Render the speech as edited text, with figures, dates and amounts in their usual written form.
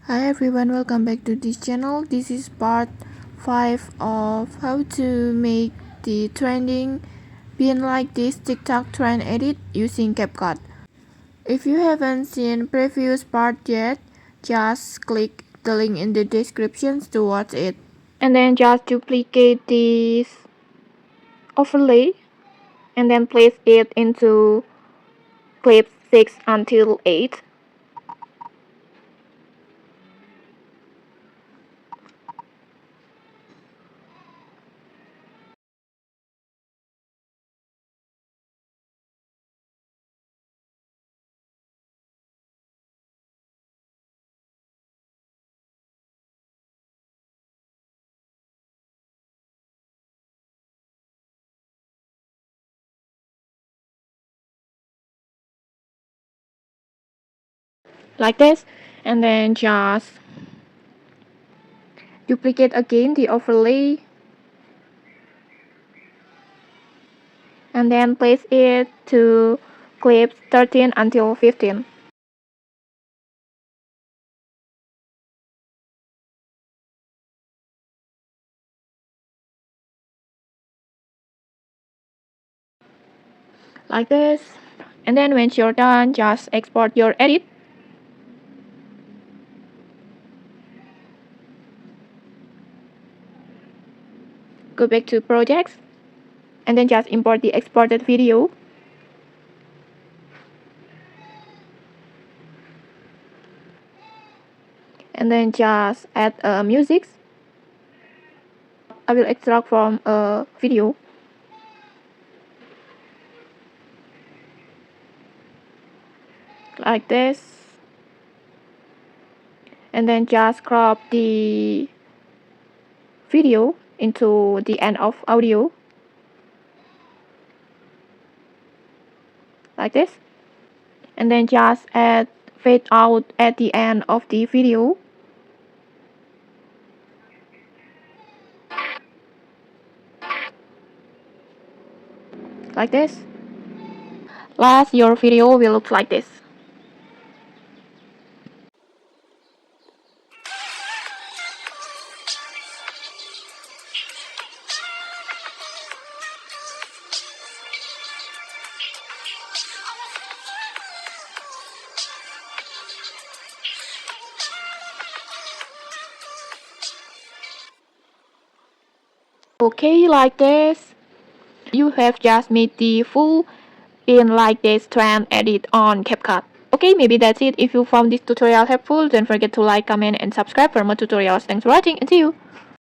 Hi everyone, welcome back to this channel. This is part 5 of how to make the trending pin like this TikTok trend edit using CapCut. If you haven't seen previous part yet, just click the link in the description to watch it. And then just duplicate this overlay and then place it into clip 6 until 8. Like this, and then just duplicate again the overlay and then place it to clips 13 until 15. Like this. And then when you're done, just export your edit. Go back to projects and then just import the exported video. And then just add music. I will extract from a video. Like this. And then just crop the video into the end of audio. Like this. And then just add fade out at the end of the video. Like this. Last, your video will look like this. Okay, like this. You have just made the full in like this trend edit on CapCut. Okay, maybe that's it. If you found this tutorial helpful, don't forget to like, comment, and subscribe for more tutorials. Thanks for watching and see you.